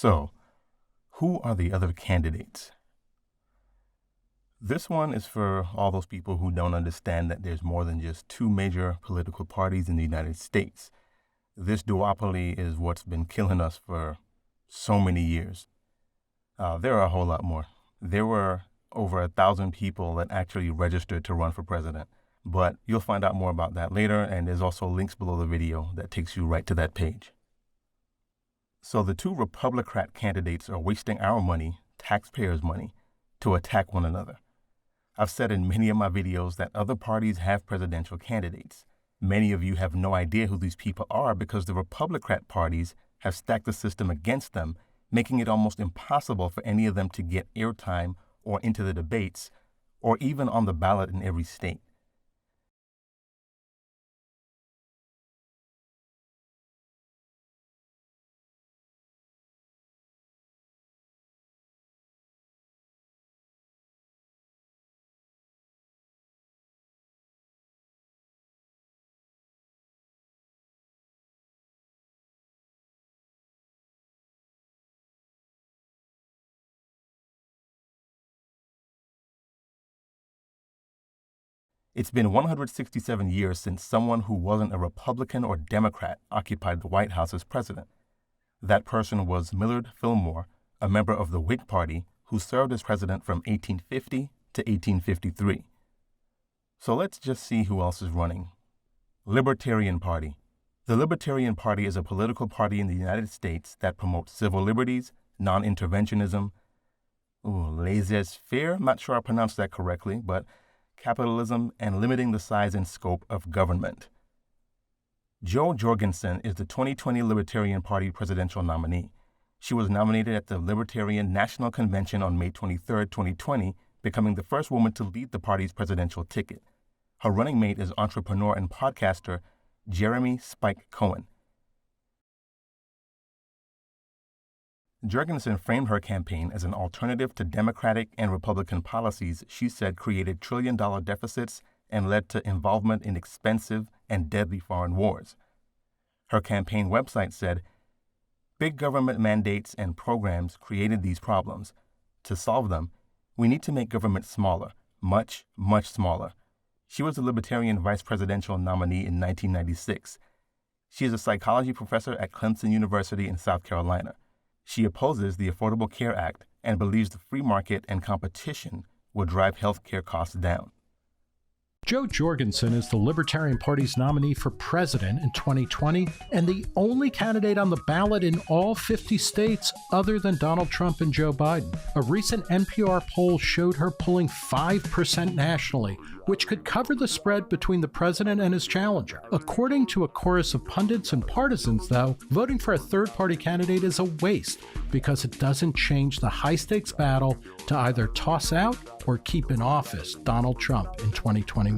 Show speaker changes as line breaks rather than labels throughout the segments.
So, who are the other candidates? This one is for all those people who don't understand that there's more than just two major political parties in the United States. This duopoly is what's been killing us for so many years. There are a whole lot more. There were over 1,000 people that actually registered to run for president. But you'll find out more about that later, and there's also links below the video that takes you right to that page. So the two Republicrat candidates are wasting our money, taxpayers' money, to attack one another. I've said in many of my videos that other parties have presidential candidates. Many of you have no idea who these people are because the Republicrat parties have stacked the system against them, making it almost impossible for any of them to get airtime or into the debates, or even on the ballot in every state. It's been 167 years since someone who wasn't a Republican or Democrat occupied the White House as president. That person was Millard Fillmore, a member of the Whig Party who served as president from 1850 to 1853. So let's just see who else is running. Libertarian Party. The Libertarian Party is a political party in the United States that promotes civil liberties, non-interventionism, laissez-faire, I'm not sure I pronounced that correctly, but capitalism, and limiting the size and scope of government. Jo Jorgensen is the 2020 Libertarian Party presidential nominee. She was nominated at the Libertarian National Convention on May 23, 2020, becoming the first woman to lead the party's presidential ticket. Her running mate is entrepreneur and podcaster Jeremy Spike Cohen. Jorgensen framed her campaign as an alternative to Democratic and Republican policies she said created trillion-dollar deficits and led to involvement in expensive and deadly foreign wars. Her campaign website said, "Big government mandates and programs created these problems. To solve them, we need to make government smaller, much, much smaller." She was the Libertarian vice presidential nominee in 1996. She is a psychology professor at Clemson University in South Carolina. She opposes the Affordable Care Act and believes the free market and competition will drive health care costs down.
Jo Jorgensen is the Libertarian Party's nominee for president in 2020 and the only candidate on the ballot in all 50 states other than Donald Trump and Joe Biden. A recent NPR poll showed her pulling 5% nationally, which could cover the spread between the president and his challenger. According to a chorus of pundits and partisans, though, voting for a third-party candidate is a waste because it doesn't change the high-stakes battle to either toss out or keep in office Donald Trump in 2021.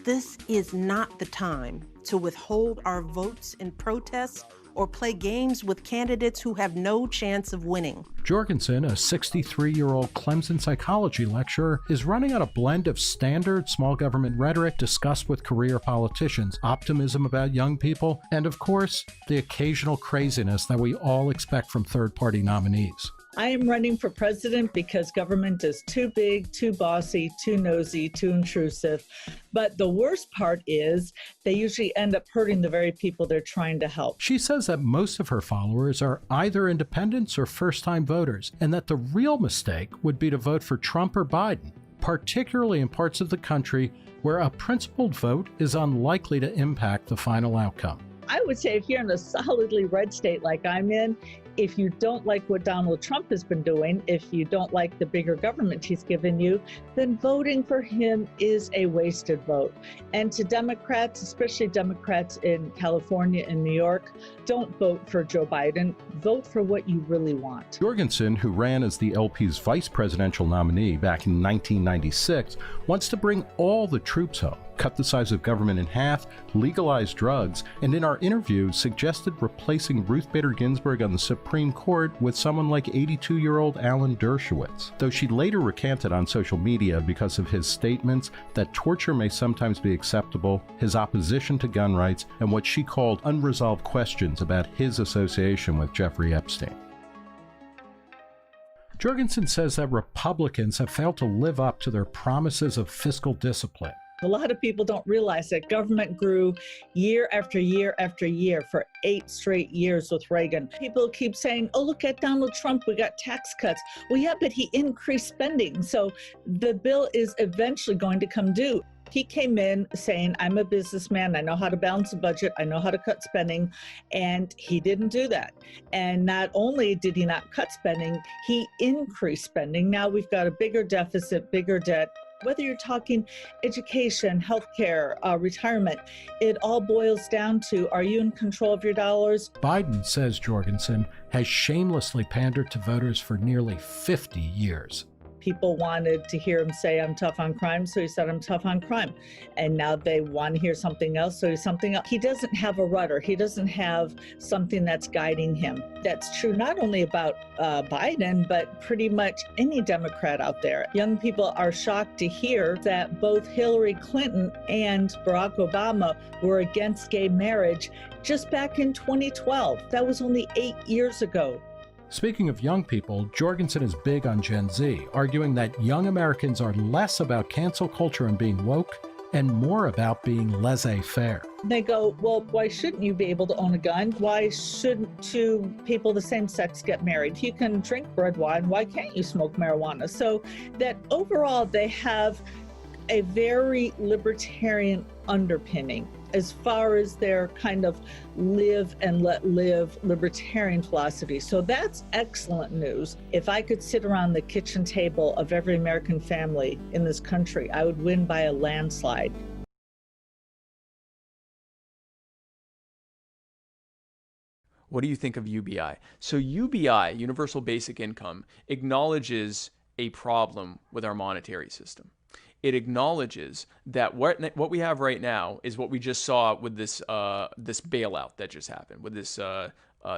This is not the time to withhold our votes in protests or play games with candidates who have no chance of winning.
Jorgensen, a 63-year-old Clemson psychology lecturer, is running on a blend of standard small government rhetoric discussed with career politicians, optimism about young people, and of course, the occasional craziness that we all expect from third-party nominees.
I am running for president because government is too big, too bossy, too nosy, too intrusive. But the worst part is they usually end up hurting the very people they're trying to help.
She says that most of her followers are either independents or first-time voters, and that the real mistake would be to vote for Trump or Biden, particularly in parts of the country where a principled vote is unlikely to impact the final outcome.
I would say if you're in a solidly red state like I'm in, if you don't like what Donald Trump has been doing, if you don't like the bigger government he's given you, then voting for him is a wasted vote. And to Democrats, especially Democrats in California and New York, don't vote for Joe Biden. Vote for what you really want.
Jorgensen, who ran as the LP's vice presidential nominee back in 1996, wants to bring all the troops home, cut the size of government in half, legalize drugs, and in our interview suggested replacing Ruth Bader Ginsburg on the Supreme Court with someone like 82-year-old Alan Dershowitz, though she later recanted on social media because of his statements that torture may sometimes be acceptable, his opposition to gun rights, and what she called unresolved questions about his association with Jeffrey Epstein. Jorgensen says that Republicans have failed to live up to their promises of fiscal discipline.
A lot of people don't realize that government grew year after year after year for 8 straight years with Reagan. People keep saying, oh, look at Donald Trump, we got tax cuts. Well, yeah, but he increased spending. So the bill is eventually going to come due. He came in saying, I'm a businessman, I know how to balance a budget, I know how to cut spending, and he didn't do that. And not only did he not cut spending, he increased spending. Now we've got a bigger deficit, bigger debt. Whether you're talking education, healthcare, retirement, it all boils down to, are you in control of your dollars?
Biden, says Jorgensen, has shamelessly pandered to voters for nearly 50 years.
People wanted to hear him say, I'm tough on crime, so he said, I'm tough on crime. And now they want to hear something else, so he's something else. He doesn't have a rudder. He doesn't have something that's guiding him. That's true not only about Biden, but pretty much any Democrat out there. Young people are shocked to hear that both Hillary Clinton and Barack Obama were against gay marriage just back in 2012. That was only 8 years ago.
Speaking of young people, Jorgensen is big on Gen Z, arguing that young Americans are less about cancel culture and being woke and more about being laissez-faire.
They go, well, why shouldn't you be able to own a gun? Why shouldn't two people of the same sex get married? If you can drink red wine, why can't you smoke marijuana? So that overall they have a very libertarian underpinning as far as their kind of live and let live libertarian philosophy. So that's excellent news. If I could sit around the kitchen table of every American family in this country, I would win by a landslide.
What do you think of UBI? So UBI, Universal Basic Income, acknowledges a problem with our monetary system. It acknowledges that what we have right now is what we just saw with this this bailout that just happened, with this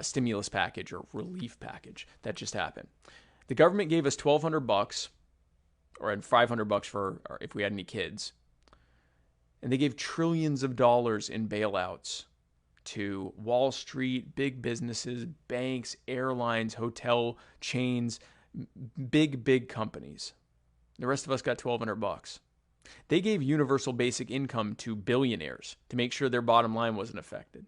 stimulus package or relief package that just happened. The government gave us $1,200 or $500 for if we had any kids, and they gave trillions of dollars in bailouts to Wall Street, big businesses, banks, airlines, hotel chains, big companies. The rest of us got $1,200. They gave universal basic income to billionaires to make sure their bottom line wasn't affected.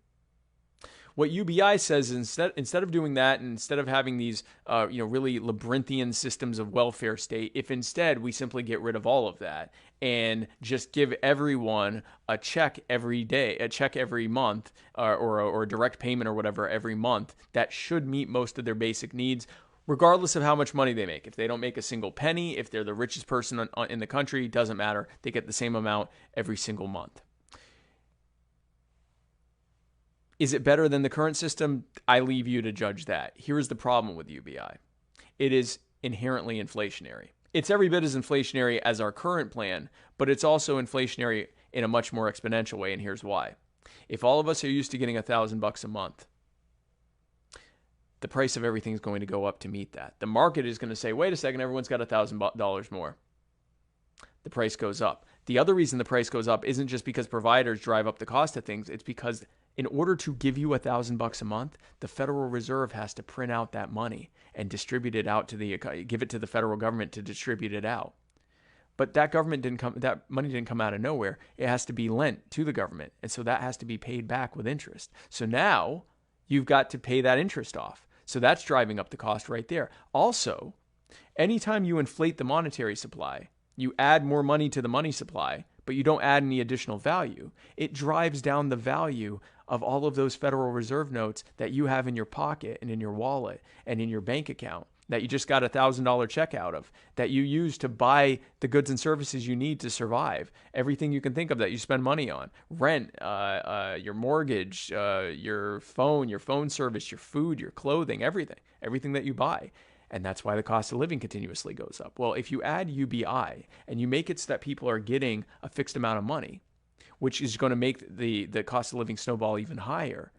What UBI says is instead of doing that, and instead of having these really labyrinthian systems of welfare state, if instead we simply get rid of all of that and just give everyone a check every day, a check every month, or a direct payment or whatever every month, that should meet most of their basic needs, regardless of how much money they make. If they don't make a single penny, if they're the richest person in the country, doesn't matter. They get the same amount every single month. Is it better than the current system? I leave you to judge that. Here's the problem with UBI. It is inherently inflationary. It's every bit as inflationary as our current plan, but it's also inflationary in a much more exponential way, and here's why. If all of us are used to getting $1,000 a month, the price of everything is going to go up to meet that. The market is going to say, wait a second, everyone's got $1,000 more. The price goes up. The other reason the price goes up isn't just because providers drive up the cost of things. It's because in order to give you $1,000 a month, the Federal Reserve has to print out that money and distribute it out give it to the federal government to distribute it out. But that money didn't come out of nowhere. It has to be lent to the government. And so that has to be paid back with interest. So now you've got to pay that interest off. So that's driving up the cost right there. Also, anytime you inflate the monetary supply, you add more money to the money supply, but you don't add any additional value. It drives down the value of all of those Federal Reserve notes that you have in your pocket and in your wallet and in your bank account that you just got a $1,000 check out of, that you use to buy the goods and services you need to survive. Everything you can think of that you spend money on. Rent, your mortgage, your phone service, your food, your clothing, everything that you buy. And that's why the cost of living continuously goes up. Well, if you add UBI and you make it so that people are getting a fixed amount of money, which is going to make the cost of living snowball even higher,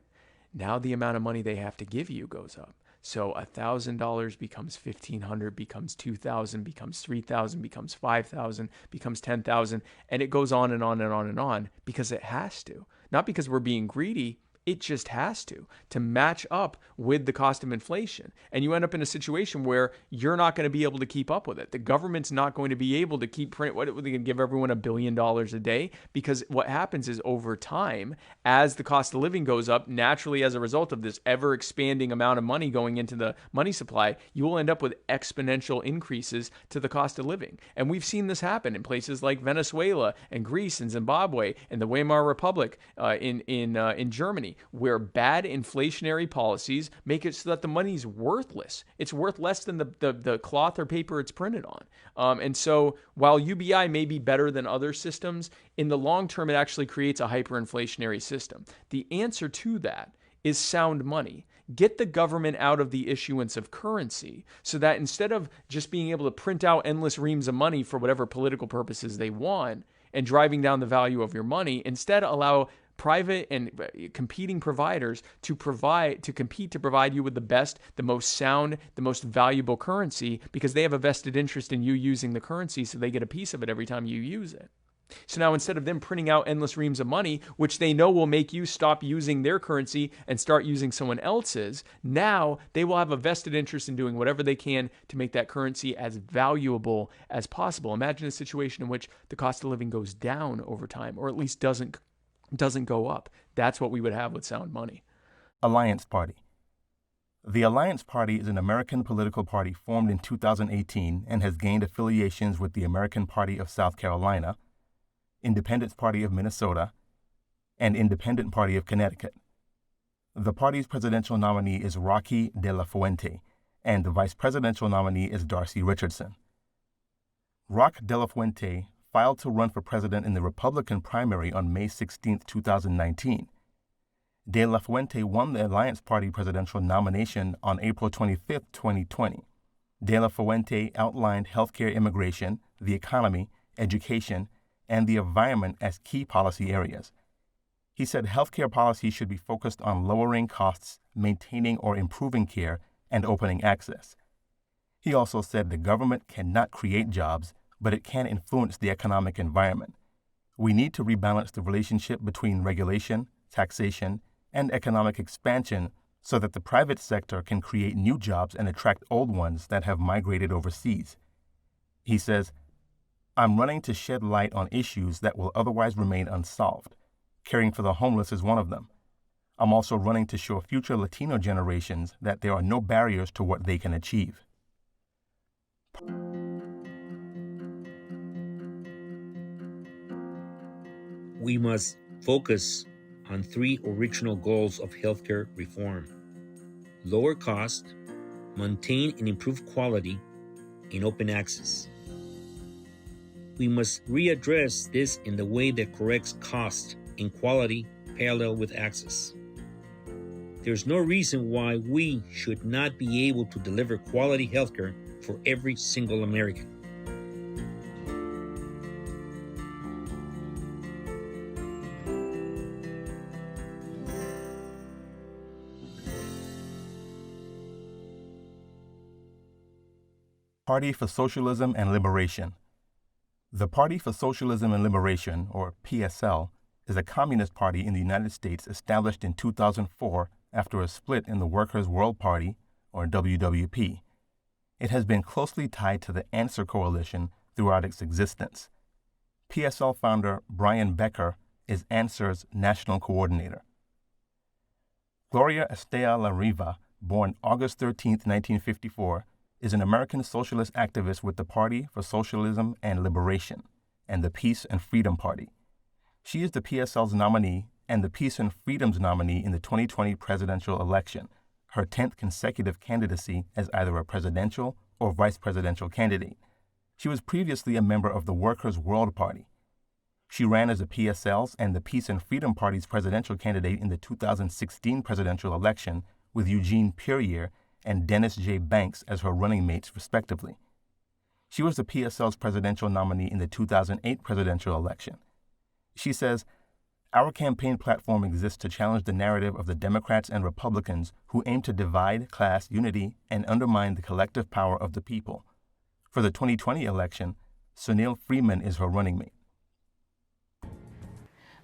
now the amount of money they have to give you goes up. So $1,000 becomes $1,500, becomes $2,000, becomes $3,000, becomes $5,000, becomes $10,000, and it goes on and on and on and on because it has to. Not because we're being greedy. It just has to match up with the cost of inflation. And you end up in a situation where you're not going to be able to keep up with it. The government's not going to be able to keep print. What, they going to give everyone $1 billion a day? Because what happens is over time, as the cost of living goes up, naturally as a result of this ever expanding amount of money going into the money supply, you will end up with exponential increases to the cost of living. And we've seen this happen in places like Venezuela and Greece and Zimbabwe and the Weimar Republic in Germany, where bad inflationary policies make it so that the money's worthless. It's worth less than the cloth or paper it's printed on. And so while UBI may be better than other systems, in the long term, it actually creates a hyperinflationary system. The answer to that is sound money. Get the government out of the issuance of currency so that instead of just being able to print out endless reams of money for whatever political purposes they want and driving down the value of your money, instead allow private and competing providers to compete to provide you with the best, the most sound, the most valuable currency, because they have a vested interest in you using the currency, so they get a piece of it every time you use it. So now instead of them printing out endless reams of money, which they know will make you stop using their currency and start using someone else's, now they will have a vested interest in doing whatever they can to make that currency as valuable as possible. Imagine a situation in which the cost of living goes down over time, or at least doesn't go up. That's what we would have with sound money.
Alliance Party. The Alliance Party is an American political party formed in 2018 and has gained affiliations with the American Party of South Carolina, Independence Party of Minnesota, and Independent Party of Connecticut. The party's presidential nominee is Rocky De La Fuente, and the vice presidential nominee is Darcy Richardson. Rock De La Fuente filed to run for president in the Republican primary on May 16, 2019. De La Fuente won the Alliance Party presidential nomination on April 25, 2020. De La Fuente outlined healthcare, immigration, the economy, education, and the environment as key policy areas. He said healthcare policy should be focused on lowering costs, maintaining or improving care, and opening access. He also said the government cannot create jobs, but it can influence the economic environment. We need to rebalance the relationship between regulation, taxation, and economic expansion so that the private sector can create new jobs and attract old ones that have migrated overseas. He says, I'm running to shed light on issues that will otherwise remain unsolved. Caring for the homeless is one of them. I'm also running to show future Latino generations that there are no barriers to what they can achieve.
We must focus on 3 original goals of healthcare reform: lower cost, maintain and improve quality, and open access. We must readdress this in the way that corrects cost and quality parallel with access. There's no reason why we should not be able to deliver quality healthcare for every single American.
Party for Socialism and Liberation. The Party for Socialism and Liberation, or PSL, is a communist party in the United States established in 2004 after a split in the Workers' World Party, or WWP. It has been closely tied to the Answer Coalition throughout its existence. PSL founder Brian Becker is Answer's national coordinator. Gloria Lariba, born August 13, 1954, is an American socialist activist with the Party for Socialism and Liberation and the Peace and Freedom Party. She is the PSL's nominee and the Peace and Freedom's nominee in the 2020 presidential election, her 10th consecutive candidacy as either a presidential or vice presidential candidate. She was previously a member of the Workers' World Party. She ran as the PSL's and the Peace and Freedom Party's presidential candidate in the 2016 presidential election with Eugene Puryear and Dennis J. Banks as her running mates, respectively. She was the PSL's presidential nominee in the 2008 presidential election. She says, "Our campaign platform exists to challenge the narrative of the Democrats and Republicans who aim to divide class unity and undermine the collective power of the people. For the 2020 election, Sunil Freeman is her running mate."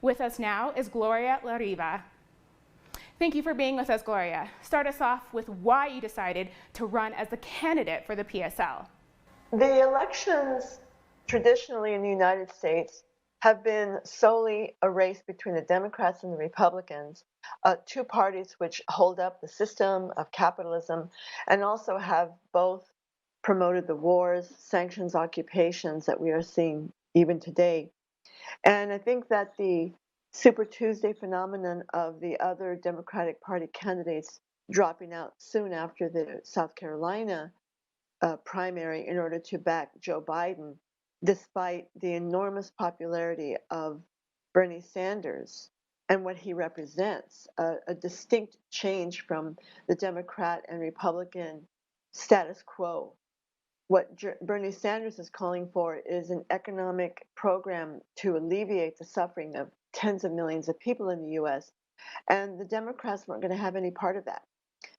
With us now is Gloria Lariba. Thank you for being with us, Gloria. Start us off with why you decided to run as the candidate for the PSL.
The elections traditionally in the United States have been solely a race between the Democrats and the Republicans, two parties which hold up the system of capitalism and also have both promoted the wars, sanctions, occupations that we are seeing even today. And I think that the Super Tuesday phenomenon of the other Democratic Party candidates dropping out soon after the South Carolina primary in order to back Joe Biden, despite the enormous popularity of Bernie Sanders and what he represents, a distinct change from the Democrat and Republican status quo. What Bernie Sanders is calling for is an economic program to alleviate the suffering of tens of millions of people in the US. And the Democrats weren't going to have any part of that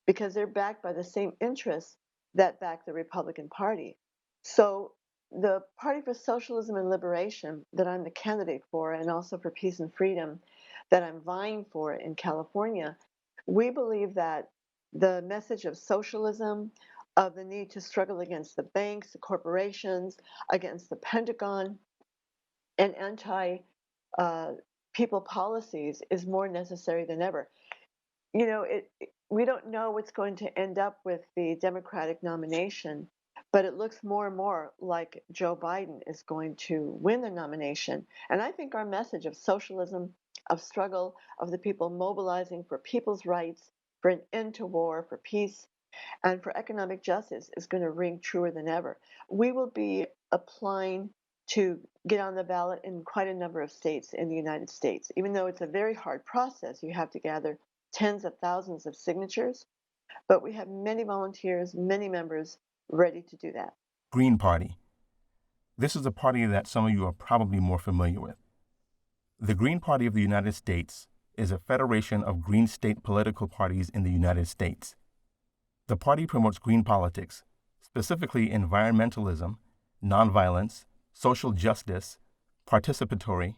because they're backed by the same interests that back the Republican Party. So the Party for Socialism and Liberation that I'm the candidate for, and also for Peace and Freedom that I'm vying for in California, we believe that the message of socialism, of the need to struggle against the banks, the corporations, against the Pentagon, and anti-people policies is more necessary than ever. You know, we don't know what's going to end up with the Democratic nomination, but it looks more and more like Joe Biden is going to win the nomination. And I think our message of socialism, of struggle, of the people mobilizing for people's rights, for an end to war, for peace, and for economic justice is going to ring truer than ever. We will be applying to get on the ballot in quite a number of states in the United States. Even though it's a very hard process, you have to gather tens of thousands of signatures, but we have many volunteers, many members ready to do that.
Green Party. This is a party that some of you are probably more familiar with. The Green Party of the United States is a federation of green state political parties in the United States. The party promotes green politics, specifically environmentalism, nonviolence, social justice, participatory,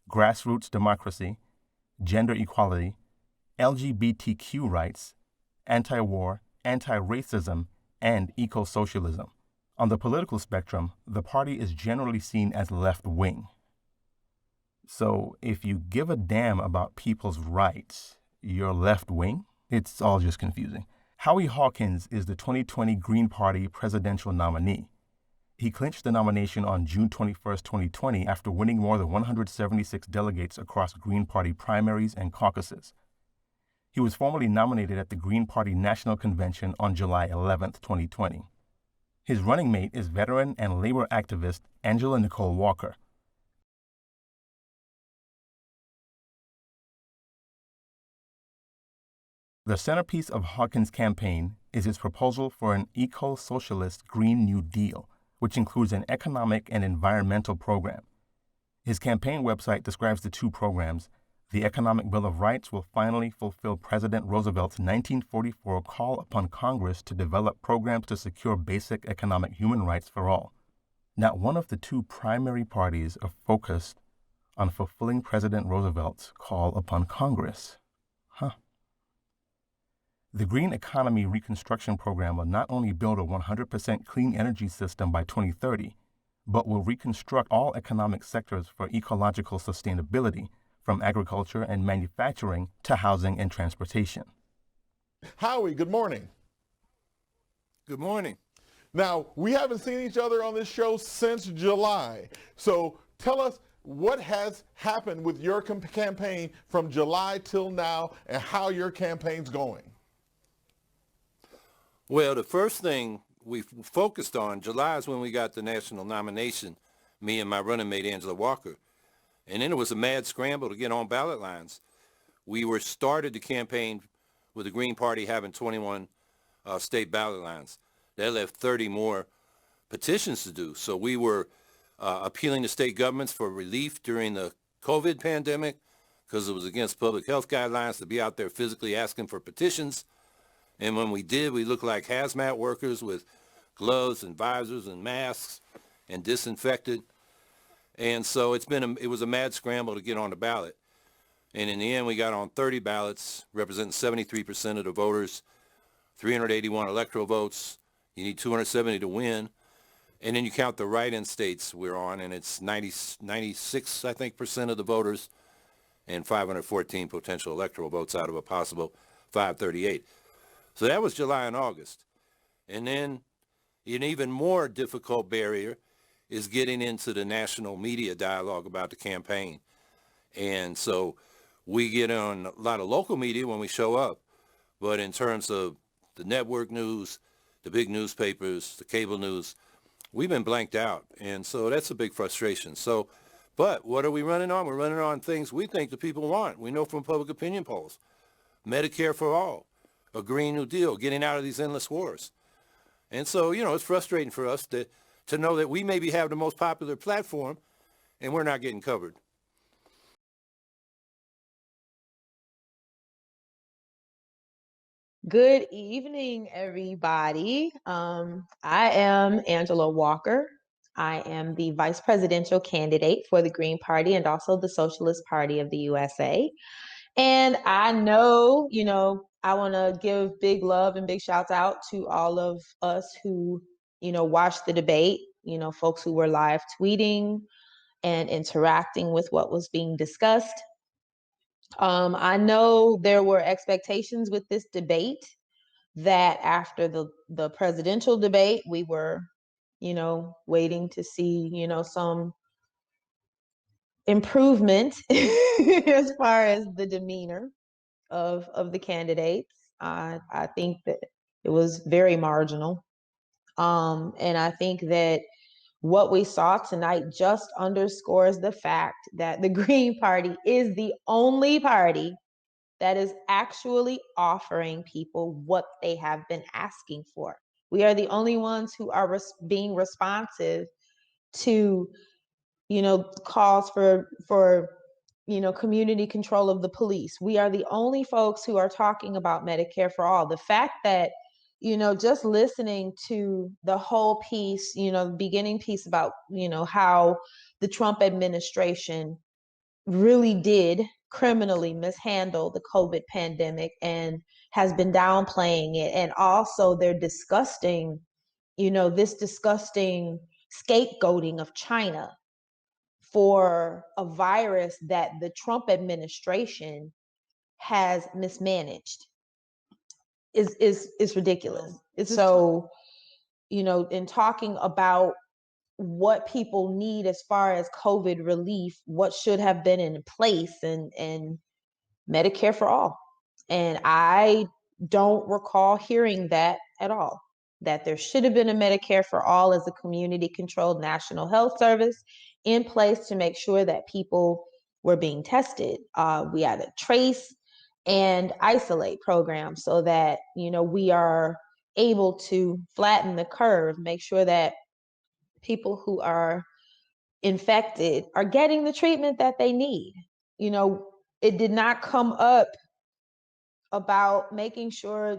grassroots democracy, gender equality, LGBTQ rights, anti-war, anti-racism, and eco-socialism. On the political spectrum, the party is generally seen as left-wing. So if you give a damn about people's rights, you're left-wing? It's all just confusing. Howie Hawkins is the 2020 Green Party presidential nominee. He clinched the nomination on June 21, 2020, after winning more than 176 delegates across Green Party primaries and caucuses. He was formally nominated at the Green Party National Convention on July 11, 2020. His running mate is veteran and labor activist Angela Nicole Walker. The centerpiece of Hawkins' campaign is his proposal for an eco-socialist Green New Deal, which includes an economic and environmental program. His campaign website describes the two programs. The Economic Bill of Rights will finally fulfill President Roosevelt's 1944 call upon Congress to develop programs to secure basic economic human rights for all. Not one of the two primary parties are focused on fulfilling President Roosevelt's call upon Congress. The Green Economy Reconstruction Program will not only build a 100% clean energy system by 2030, but will reconstruct all economic sectors for ecological sustainability, from agriculture and manufacturing to housing and transportation.
Howie, good morning.
Good morning.
Now, we haven't seen each other on this show since July. So tell us what has happened with your campaign from July till now and how your campaign's going.
Well, the first thing we focused on, July is when we got the national nomination, me and my running mate, Angela Walker. And then it was a mad scramble to get on ballot lines. We started the campaign with the Green Party having 21 state ballot lines. That left 30 more petitions to do. So we were appealing to state governments for relief during the COVID pandemic because it was against public health guidelines to be out there physically asking for petitions. And when we did, we looked like hazmat workers with gloves and visors and masks and disinfected. And so it was a mad scramble to get on the ballot. And in the end, we got on 30 ballots, representing 73% of the voters, 381 electoral votes. You need 270 to win. And then you count the write-in states we're on, and it's 96, I think, percent of the voters and 514 potential electoral votes out of a possible 538. So that was July and August. And then an even more difficult barrier is getting into the national media dialogue about the campaign. And so we get on a lot of local media when we show up, but in terms of the network news, the big newspapers, the cable news, we've been blanked out. And so that's a big frustration. So, but what are we running on? We're running on things we think the people want. We know from public opinion polls, Medicare for all, a Green New Deal, getting out of these endless wars. And so, you know, it's frustrating for us to know that we maybe have the most popular platform and we're not getting covered.
Good evening, everybody. I am Angela Walker. I am the vice presidential candidate for the Green Party and also the Socialist Party of the USA. And I know, I want to give big love and big shouts out to all of us who, watched the debate, folks who were live tweeting and interacting with what was being discussed. I know there were expectations with this debate that after the presidential debate, we were, waiting to see, some improvement as far as the demeanor of the candidates. I think that it was very marginal. And I think that what we saw tonight just underscores the fact that the Green Party is the only party that is actually offering people what they have been asking for. We are the only ones who are being responsive to, calls for community control of the police. We are the only folks who are talking about Medicare for all. The fact that, just listening to the whole piece, the beginning piece about, how the Trump administration really did criminally mishandle the COVID pandemic and has been downplaying it. And also their disgusting, this disgusting scapegoating of China for a virus that the Trump administration has mismanaged is ridiculous. So, in talking about what people need as far as COVID relief, what should have been in place, and Medicare for all. And I don't recall hearing that at all, that there should have been a Medicare for all as a community-controlled national health service in place to make sure that people were being tested. We had a trace and isolate program so that, we are able to flatten the curve, make sure that people who are infected are getting the treatment that they need. It did not come up about making sure,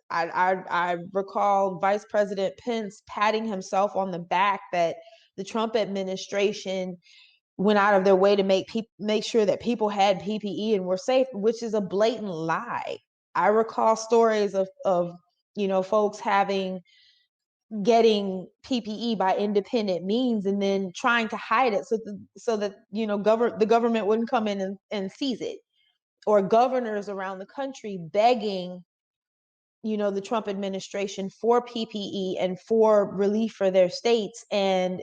I recall Vice President Pence patting himself on the back that the Trump administration went out of their way to make sure that people had PPE and were safe, which is a blatant lie. I recall stories of folks getting PPE by independent means and then trying to hide it so that the government wouldn't come in and seize it, or governors around the country begging the Trump administration for PPE and for relief for their states, and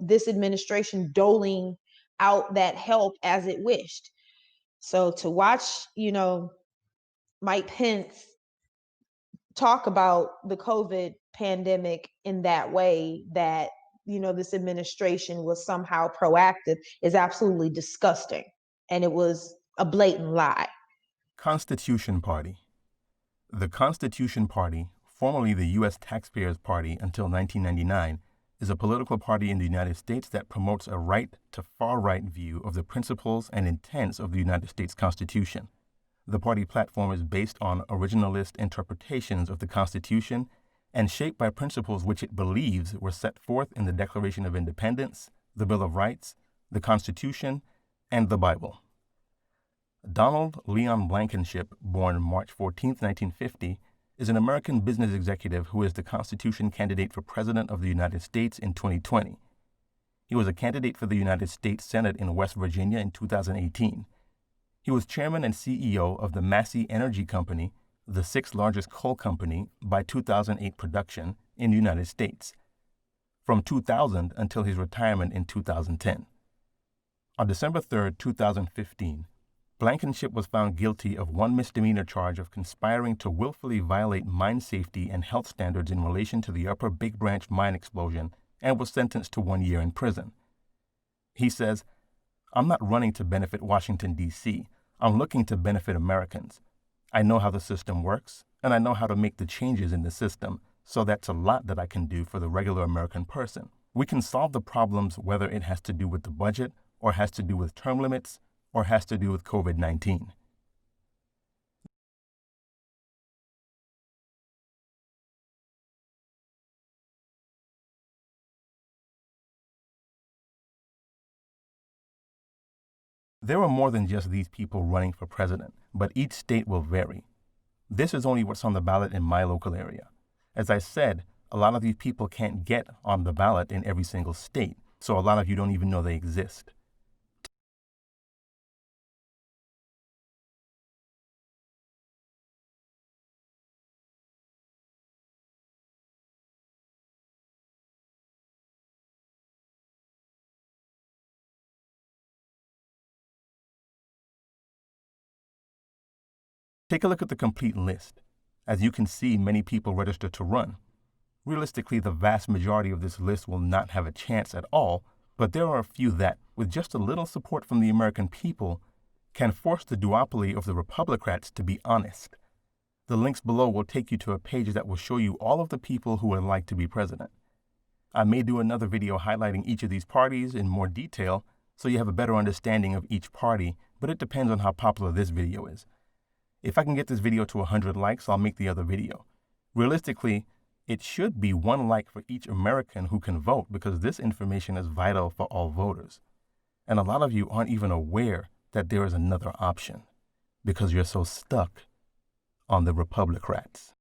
this administration doling out that help as it wished. So to watch Mike Pence talk about the COVID pandemic in that way, that this administration was somehow proactive, is absolutely disgusting, and it was a blatant lie.
Constitution Party. The Constitution Party, formerly the U.S. Taxpayers Party until 1999, is a political party in the United States that promotes a right to far-right view of the principles and intents of the United States Constitution. The party platform is based on originalist interpretations of the Constitution and shaped by principles which it believes were set forth in the Declaration of Independence, the Bill of Rights, the Constitution, and the Bible. Donald Leon Blankenship, born March 14, 1950, is an American business executive who is the Constitution candidate for President of the United States in 2020. He was a candidate for the United States Senate in West Virginia in 2018. He was chairman and CEO of the Massey Energy Company, the sixth largest coal company by 2008 production in the United States, from 2000 until his retirement in 2010. On December 3, 2015, Blankenship was found guilty of one misdemeanor charge of conspiring to willfully violate mine safety and health standards in relation to the Upper Big Branch mine explosion and was sentenced to 1 year in prison. He says, "I'm not running to benefit Washington, D.C. I'm looking to benefit Americans. I know how the system works, and I know how to make the changes in the system, so that's a lot that I can do for the regular American person. We can solve the problems whether it has to do with the budget, or has to do with term limits, or has to do with COVID-19. There are more than just these people running for president, but each state will vary. This is only what's on the ballot in my local area. As I said, a lot of these people can't get on the ballot in every single state, so a lot of you don't even know they exist. Take a look at the complete list. As you can see, many people register to run. Realistically, the vast majority of this list will not have a chance at all, but there are a few that, with just a little support from the American people, can force the duopoly of the Republicrats to be honest. The links below will take you to a page that will show you all of the people who would like to be president. I may do another video highlighting each of these parties in more detail so you have a better understanding of each party, but it depends on how popular this video is. If I can get this video to 100 likes, I'll make the other video. Realistically, it should be 1 like for each American who can vote because this information is vital for all voters. And a lot of you aren't even aware that there is another option because you're so stuck on the Republicrats.